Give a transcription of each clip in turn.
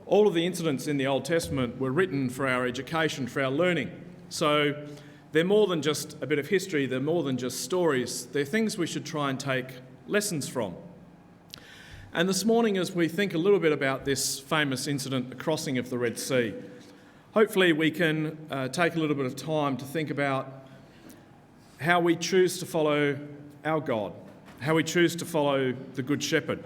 All of the incidents in the Old Testament were written for our education, for our learning. So they're more than just a bit of history, they're more than just stories. They're things we should try and take lessons from. And this morning, as we think a little bit about this famous incident, the crossing of the Red Sea, hopefully we can take a little bit of time to think about how we choose to follow our God, how we choose to follow the Good Shepherd.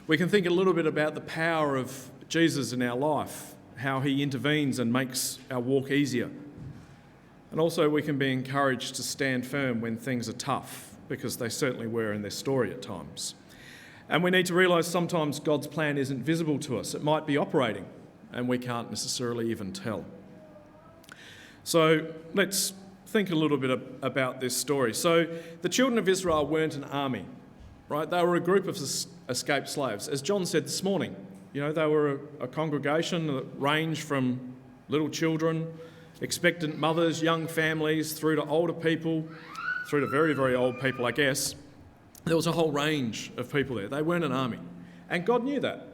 We can think a little bit about the power of Jesus in our life, how he intervenes and makes our walk easier. And also we can be encouraged to stand firm when things are tough, because they certainly were in their story at times. And we need to realise sometimes God's plan isn't visible to us. It might be operating, and we can't necessarily even tell. So let's think a little bit about this story. So the children of Israel weren't an army, right? They were a group of escaped slaves. As John said this morning, they were a congregation that ranged from little children, expectant mothers, young families, through to older people, through to very, very old people, I guess. There was a whole range of people there. They weren't an army. And God knew that.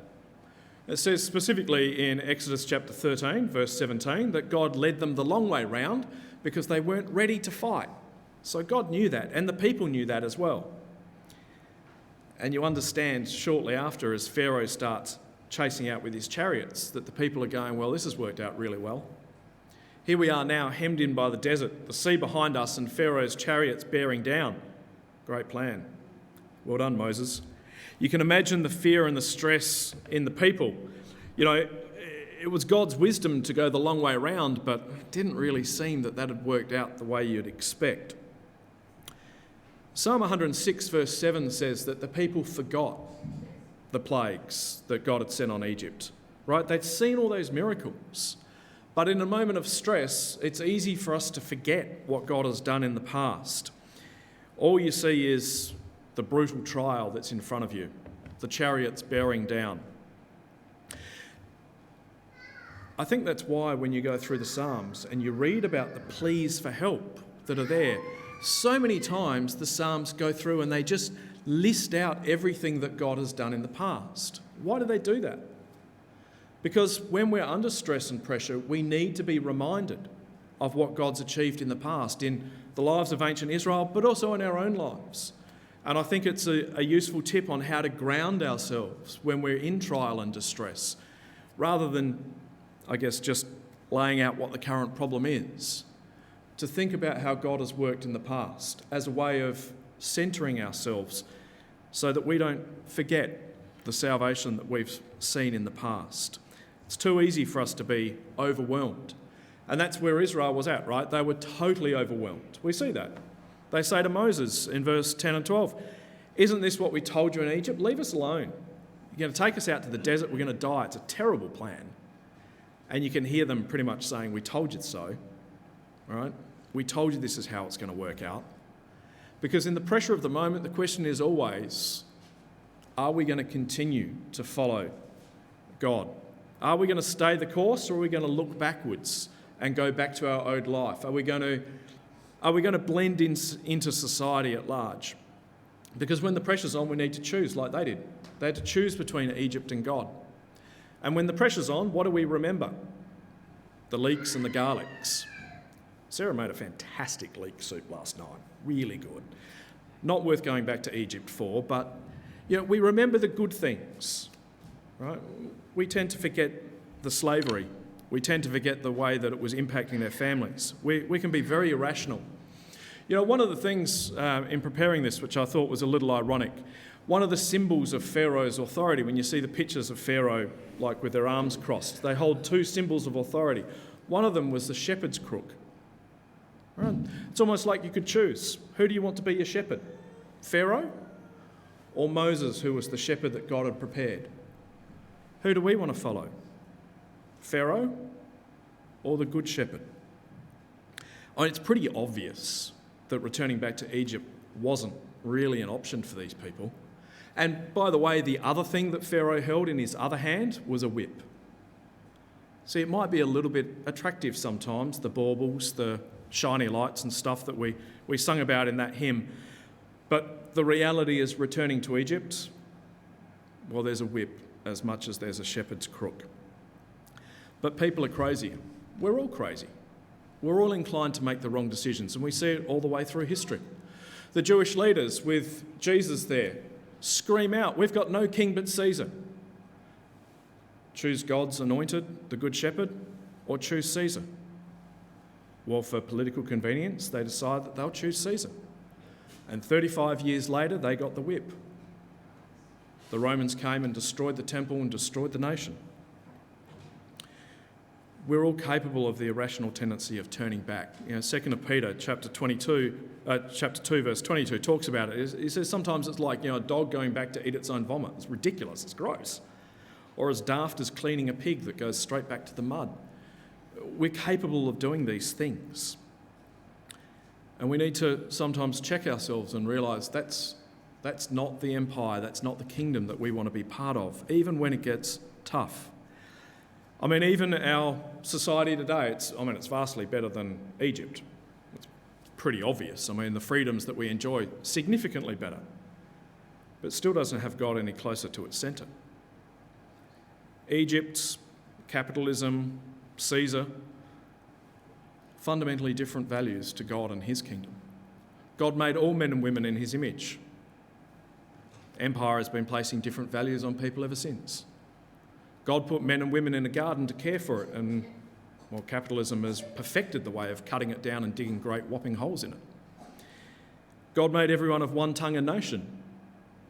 It says specifically in Exodus chapter 13, verse 17, that God led them the long way round because they weren't ready to fight. So God knew that, and the people knew that as well. And you understand shortly after, as Pharaoh starts chasing out with his chariots, that the people are going, well, this has worked out really well. Here we are now, hemmed in by the desert, the sea behind us and Pharaoh's chariots bearing down. Great plan. Well done, Moses. You can imagine the fear and the stress in the people. It was God's wisdom to go the long way around, but it didn't really seem that had worked out the way you'd expect. Psalm 106 verse 7 says that the people forgot the plagues that God had sent on Egypt, right? They'd seen all those miracles, but in a moment of stress, it's easy for us to forget what God has done in the past. All you see is the brutal trial that's in front of you, the chariots bearing down. I think that's why when you go through the Psalms and you read about the pleas for help that are there, so many times the Psalms go through and they just list out everything that God has done in the past. Why do they do that? Because when we're under stress and pressure, we need to be reminded of what God's achieved in the past, in the lives of ancient Israel, but also in our own lives. And I think it's a useful tip on how to ground ourselves when we're in trial and distress, rather than, I guess, just laying out what the current problem is. To think about how God has worked in the past as a way of centering ourselves so that we don't forget the salvation that we've seen in the past. It's too easy for us to be overwhelmed. And that's where Israel was at, right? They were totally overwhelmed. We see that. They say to Moses in verse 10 and 12, "Isn't this what we told you in Egypt? Leave us alone. You're going to take us out to the desert. We're going to die. It's a terrible plan." And you can hear them pretty much saying, "We told you so." Right? We told you this is how it's going to work out. Because in the pressure of the moment, the question is always, are we going to continue to follow God? Are we going to stay the course, or are we going to look backwards and go back to our old life? Are we going to blend into society at large? Because when the pressure's on, we need to choose like they did. They had to choose between Egypt and God. And when the pressure's on, what do we remember? The leeks and the garlics. Sarah made a fantastic leek soup last night. Really good. Not worth going back to Egypt for, but we remember the good things, right? We tend to forget the slavery. We tend to forget the way that it was impacting their families. We can be very irrational. One of the things in preparing this, which I thought was a little ironic, one of the symbols of Pharaoh's authority, when you see the pictures of Pharaoh, like with their arms crossed, they hold two symbols of authority. One of them was the shepherd's crook. Right? It's almost like you could choose. Who do you want to be your shepherd? Pharaoh or Moses, who was the shepherd that God had prepared? Who do we want to follow? Pharaoh or the good shepherd? It's pretty obvious that returning back to Egypt wasn't really an option for these people. And by the way, the other thing that Pharaoh held in his other hand was a whip. See, it might be a little bit attractive sometimes, the baubles, the shiny lights and stuff that we sung about in that hymn. But the reality is, returning to Egypt, well, there's a whip. as much as there's a shepherd's crook. But people are crazy. We're all crazy. We're all inclined to make the wrong decisions, and we see it all the way through history. The Jewish leaders with Jesus there scream out, "We've got no king but Caesar." Choose God's anointed, the good shepherd, or choose Caesar? Well, for political convenience, they decide that they'll choose Caesar. And 35 years later, they got the whip. The Romans came and destroyed the temple and destroyed the nation. We're all capable of the irrational tendency of turning back. 2 Peter chapter 2, verse 22 talks about it. He says sometimes it's like a dog going back to eat its own vomit. It's ridiculous, it's gross. Or as daft as cleaning a pig that goes straight back to the mud. We're capable of doing these things. And we need to sometimes check ourselves and realise that's not the empire, that's not the kingdom that we want to be part of, even when it gets tough. I mean, even our society today, it's vastly better than Egypt. It's pretty obvious. I mean, the freedoms that we enjoy, significantly better. But it still doesn't have God any closer to its centre. Egypt's capitalism, Caesar, fundamentally different values to God and his kingdom. God made all men and women in his image. Empire has been placing different values on people ever since. God put men and women in a garden to care for it, and, capitalism has perfected the way of cutting it down and digging great whopping holes in it. God made everyone of one tongue and nation,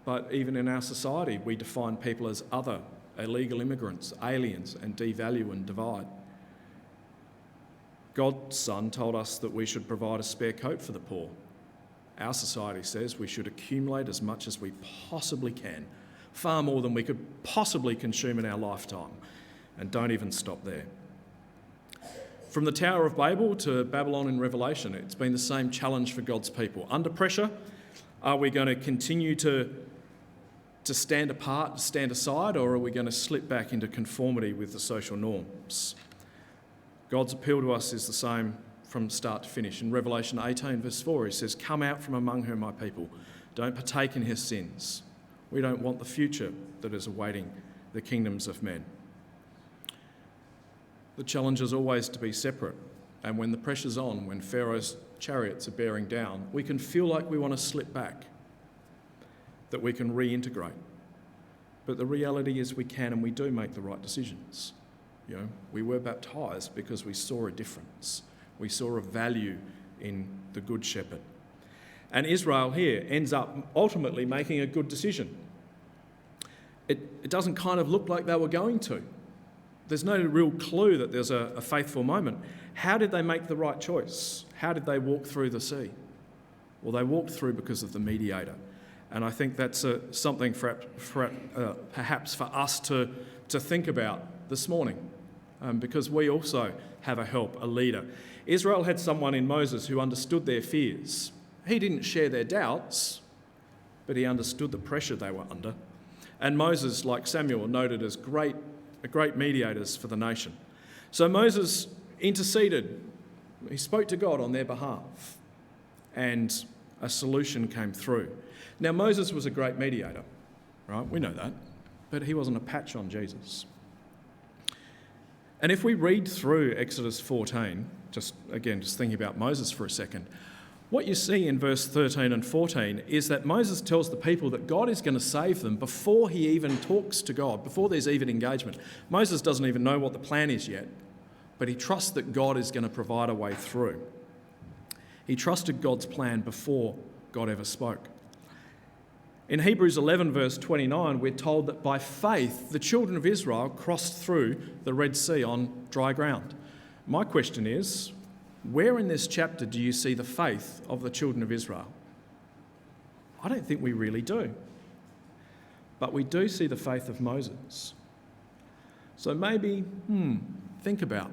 but even in our society, we define people as other, illegal immigrants, aliens, and devalue and divide. God's Son told us that we should provide a spare coat for the poor. Our society says we should accumulate as much as we possibly can, far more than we could possibly consume in our lifetime, and don't even stop there. From the Tower of Babel to Babylon in Revelation, it's been the same challenge for God's people. Under pressure, are we going to continue to stand apart, stand aside, or are we going to slip back into conformity with the social norms? God's appeal to us is the same from start to finish. In Revelation 18 verse 4, he says, "Come out from among her, my people. Don't partake in his sins. We don't want the future that is awaiting the kingdoms of men." The challenge is always to be separate. And when the pressure's on, when Pharaoh's chariots are bearing down, we can feel like we want to slip back, that we can reintegrate. But the reality is we can and we do make the right decisions. We were baptised because we saw a difference. We saw a value in the Good Shepherd. And Israel here ends up ultimately making a good decision. It doesn't kind of look like they were going to. There's no real clue that there's a faithful moment. How did they make the right choice? How did they walk through the sea? Well, they walked through because of the mediator. And I think that's something perhaps for us to think about this morning, because we also have a help, a leader. Israel had someone in Moses who understood their fears. He didn't share their doubts, but he understood the pressure they were under. And Moses, like Samuel, noted as great mediators for the nation. So Moses interceded. He spoke to God on their behalf, and a solution came through. Now, Moses was a great mediator, right? We know that, but he wasn't a patch on Jesus. And if we read through Exodus 14, just thinking about Moses for a second, what you see in verse 13 and 14 is that Moses tells the people that God is going to save them before he even talks to God, before there's even engagement. Moses doesn't even know what the plan is yet, but he trusts that God is going to provide a way through. He trusted God's plan before God ever spoke. In Hebrews 11 verse 29, we're told that by faith the children of Israel crossed through the Red Sea on dry ground. My question is, where in this chapter do you see the faith of the children of Israel? I don't think we really do. But we do see the faith of Moses. So maybe, think about,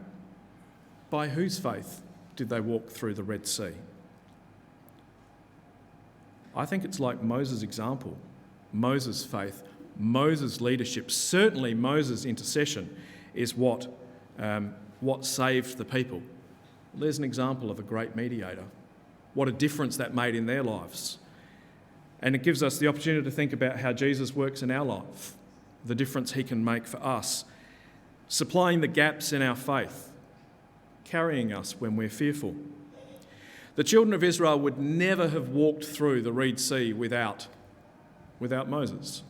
by whose faith did they walk through the Red Sea? I think it's like Moses' example, Moses' faith, Moses' leadership, certainly Moses' intercession is what saved the people. There's an example of a great mediator. What a difference that made in their lives. And it gives us the opportunity to think about how Jesus works in our life. the difference he can make for us, supplying the gaps in our faith, carrying us when we're fearful. The children of Israel would never have walked through the Red Sea without Moses.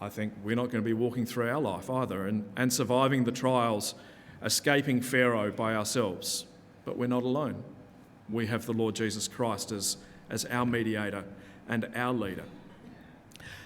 I think we're not going to be walking through our life either and surviving the trials, escaping Pharaoh by ourselves. But we're not alone. We have the Lord Jesus Christ as our mediator and our leader.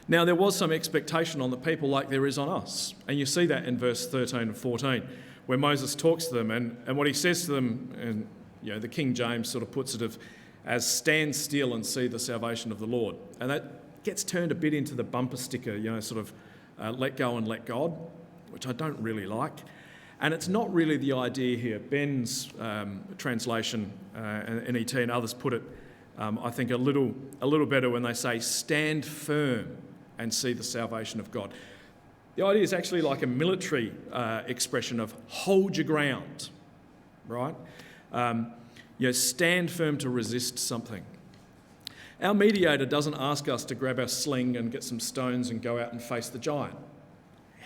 Now, there was some expectation on the people like there is on us. And you see that in verse 13 and 14, where Moses talks to them and what he says to them, and the King James sort of puts it as stand still and see the salvation of the Lord. And that gets turned a bit into the bumper sticker, let go and let God, which I don't really like. And it's not really the idea here. Ben's translation, NET and others put it, I think, a little better when they say stand firm and see the salvation of God. The idea is actually like a military expression of hold your ground, right? Stand firm to resist something. Our mediator doesn't ask us to grab our sling and get some stones and go out and face the giant.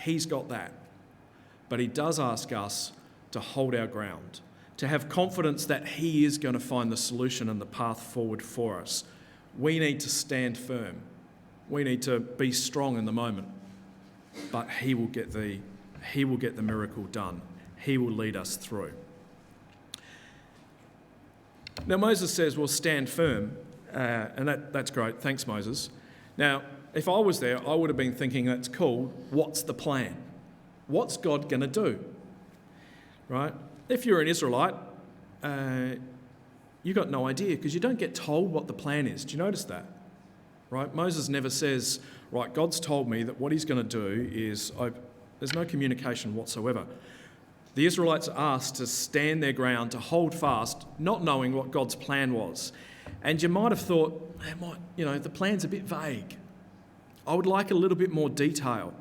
He's got that. But he does ask us to hold our ground, to have confidence that he is going to find the solution and the path forward for us. We need to stand firm. We need to be strong in the moment. But he will get the miracle done. He will lead us through. Now Moses says, well, stand firm. And that's great. Thanks, Moses. Now, if I was there, I would have been thinking, that's cool. What's the plan? What's God going to do? Right? If you're an Israelite, you've got no idea because you don't get told what the plan is. Do you notice that? Right? Moses never says, right, God's told me that what he's going to do is, there's no communication whatsoever. The Israelites are asked to stand their ground, to hold fast, not knowing what God's plan was. And you might have thought, the plan's a bit vague. I would like a little bit more detail.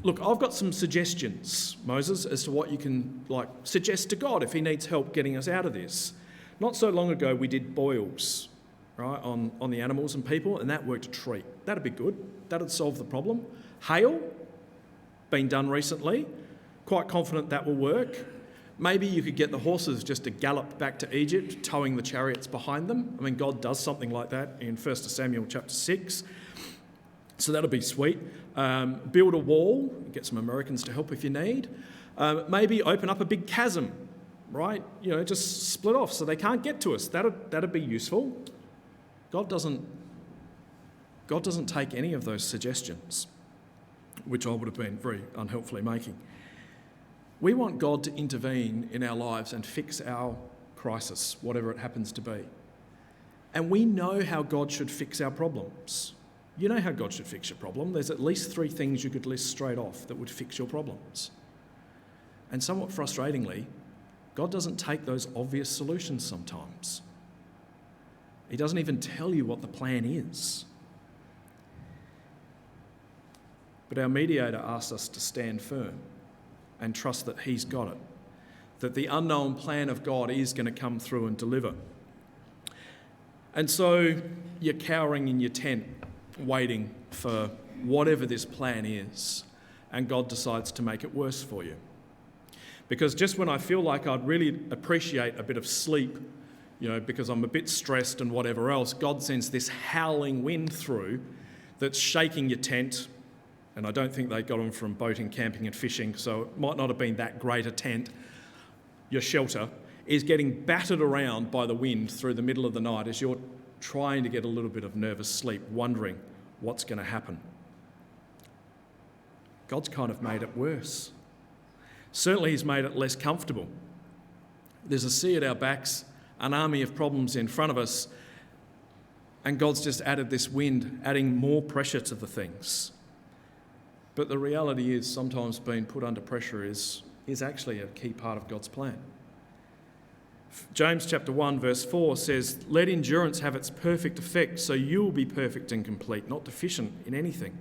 Look, I've got some suggestions, Moses, as to what you can suggest to God if he needs help getting us out of this. Not so long ago, we did boils, right, on the animals and people, and that worked a treat. That'd be good. That'd solve the problem. Hail, been done recently. Quite confident that will work. Maybe you could get the horses just to gallop back to Egypt, towing the chariots behind them. I mean, God does something like that in 1 Samuel chapter 6. So that'll be sweet. Build a wall, get some Americans to help if you need. Maybe open up a big chasm, right? Just split off so they can't get to us. That'd be useful. God doesn't take any of those suggestions, which I would have been very unhelpfully making. We want God to intervene in our lives and fix our crisis, whatever it happens to be. And we know how God should fix our problems. You know how God should fix your problem. There's at least 3 things you could list straight off that would fix your problems. And somewhat frustratingly, God doesn't take those obvious solutions sometimes. He doesn't even tell you what the plan is. But our mediator asks us to stand firm and trust that he's got it, that the unknown plan of God is going to come through and deliver. And so you're cowering in your tent, waiting for whatever this plan is, and God decides to make it worse for you. Because just when I feel like I'd really appreciate a bit of sleep, because I'm a bit stressed and whatever else, God sends this howling wind through that's shaking your tent. And I don't think they got them from boating, camping and fishing, so it might not have been that great a tent. Your shelter is getting battered around by the wind through the middle of the night as you're trying to get a little bit of nervous sleep, wondering what's going to happen. God's kind of made it worse. Certainly he's made it less comfortable. There's a sea at our backs, an army of problems in front of us, and God's just added this wind, adding more pressure to the things. But the reality is sometimes being put under pressure is actually a key part of God's plan. James chapter 1 verse 4 says, "Let endurance have its perfect effect, so you will be perfect and complete, not deficient in anything."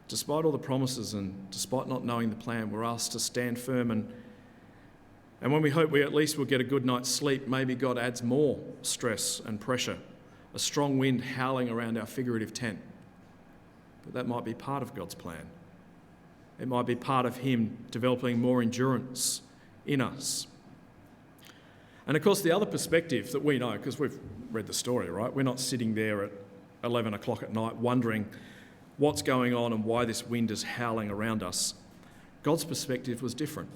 Despite all the promises and despite not knowing the plan, we're asked to stand firm, and when we hope we at least will get a good night's sleep, maybe God adds more stress and pressure, a strong wind howling around our figurative tent. But that might be part of God's plan. It might be part of him developing more endurance in us. And of course, the other perspective that we know, because we've read the story, right? We're not sitting there at 11 o'clock at night wondering what's going on and why this wind is howling around us. God's perspective was different.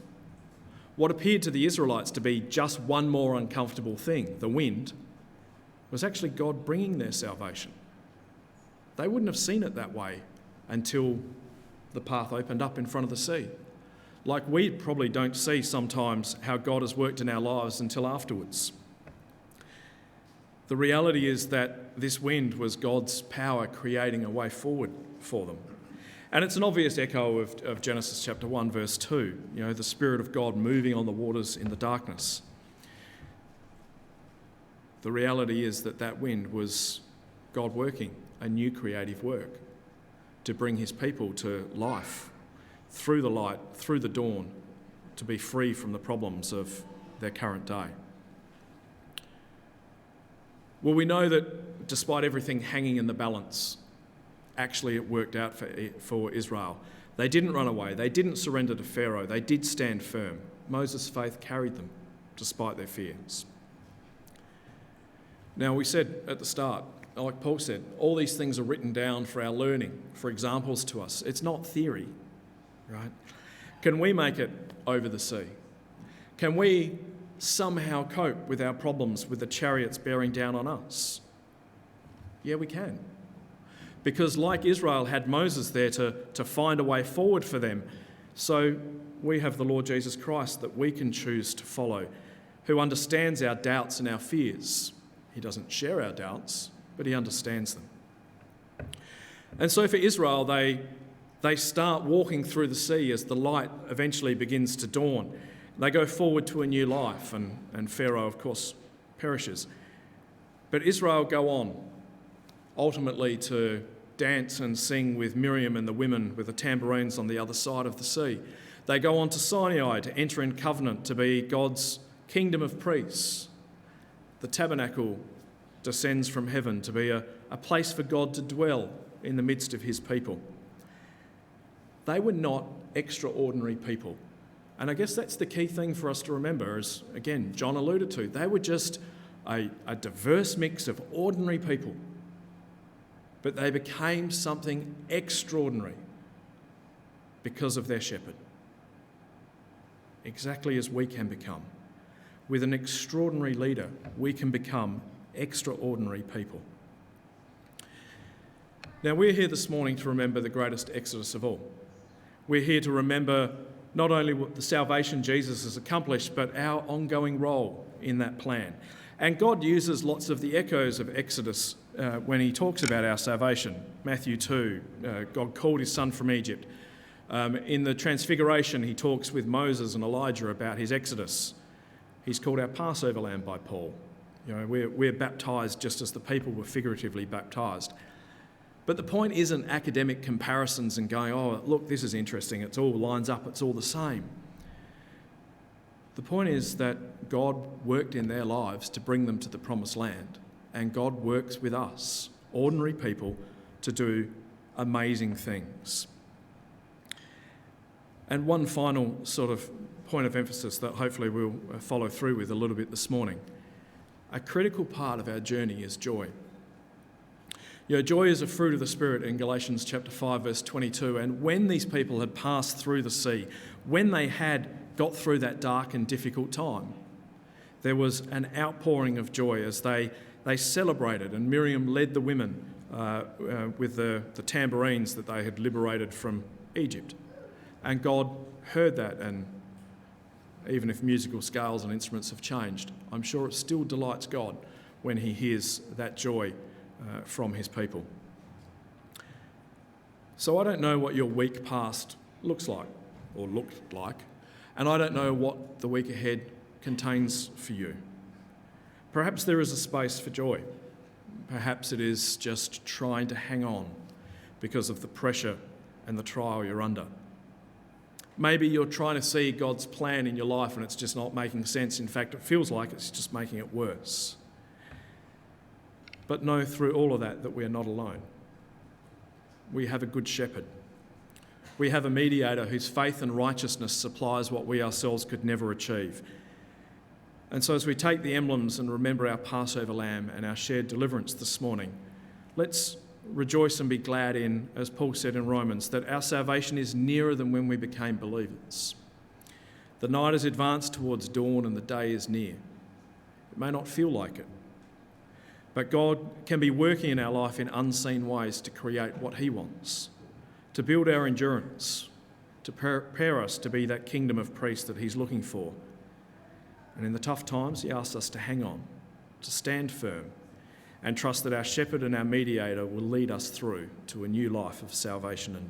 What appeared to the Israelites to be just one more uncomfortable thing, the wind, was actually God bringing their salvation. They wouldn't have seen it that way until the path opened up in front of the sea. Like we probably don't see sometimes how God has worked in our lives until afterwards. The reality is that this wind was God's power creating a way forward for them. And it's an obvious echo of Genesis chapter 1, verse 2, the Spirit of God moving on the waters in the darkness. The reality is that wind was God working a new creative work to bring his people to life, through the light, through the dawn, to be free from the problems of their current day. Well, we know that despite everything hanging in the balance, actually it worked out for Israel. They didn't run away. They didn't surrender to Pharaoh. They did stand firm. Moses' faith carried them despite their fears. Now, we said at the start, like Paul said, all these things are written down for our learning, for examples to us. It's not theory, right? Can we make it over the sea? Can we somehow cope with our problems with the chariots bearing down on us? Yeah, we can. Because like Israel had Moses there to find a way forward for them, so we have the Lord Jesus Christ that we can choose to follow, who understands our doubts and our fears. He doesn't share our doubts, but he understands them. And so for Israel, they start walking through the sea as the light eventually begins to dawn. They go forward to a new life, and Pharaoh, of course, perishes. But Israel go on, ultimately to dance and sing with Miriam and the women with the tambourines on the other side of the sea. They go on to Sinai to enter in covenant to be God's kingdom of priests. The tabernacle descends from heaven to be a place for God to dwell in the midst of his people. They were not extraordinary people. And I guess that's the key thing for us to remember, as, again, John alluded to. They were just a diverse mix of ordinary people. But they became something extraordinary because of their shepherd. Exactly as we can become. With an extraordinary leader, we can become extraordinary people. Now, we're here this morning to remember the greatest exodus of all. We're here to remember not only what the salvation Jesus has accomplished, but our ongoing role in that plan. And God uses lots of the echoes of Exodus when he talks about our salvation. Matthew 2, God called his son from Egypt. In the Transfiguration, he talks with Moses and Elijah about his exodus. He's called our Passover lamb by Paul. We're baptised just as the people were figuratively baptised. But the point isn't academic comparisons and going, oh, look, this is interesting, it all lines up, it's all the same. The point is that God worked in their lives to bring them to the promised land, and God works with us, ordinary people, to do amazing things. And one final sort of point of emphasis that hopefully we'll follow through with a little bit this morning. A critical part of our journey is joy. Joy is a fruit of the Spirit in Galatians chapter 5, verse 22. And when these people had passed through the sea, when they had got through that dark and difficult time, there was an outpouring of joy as they celebrated, and Miriam led the women with the tambourines that they had liberated from Egypt. And God heard that, and even if musical scales and instruments have changed, I'm sure it still delights God when he hears that joy from his people. So I don't know what your week past looks like, or looked like, and I don't know what the week ahead contains for you. Perhaps there is a space for joy. Perhaps it is just trying to hang on because of the pressure and the trial you're under. Maybe you're trying to see God's plan in your life and it's just not making sense. In fact, it feels like it's just making it worse. But know through all of that we are not alone. we have a good shepherd. We have a mediator whose faith and righteousness supplies what we ourselves could never achieve. And so as we take the emblems and remember our Passover lamb and our shared deliverance this morning, let's rejoice and be glad in, as Paul said in Romans, that our salvation is nearer than when we became believers. The night is advanced towards dawn and the day is near. It may not feel like it, but God can be working in our life in unseen ways to create what he wants, to build our endurance, to prepare us to be that kingdom of priests that he's looking for. And in the tough times, he asks us to hang on, to stand firm, and trust that our shepherd and our mediator will lead us through to a new life of salvation and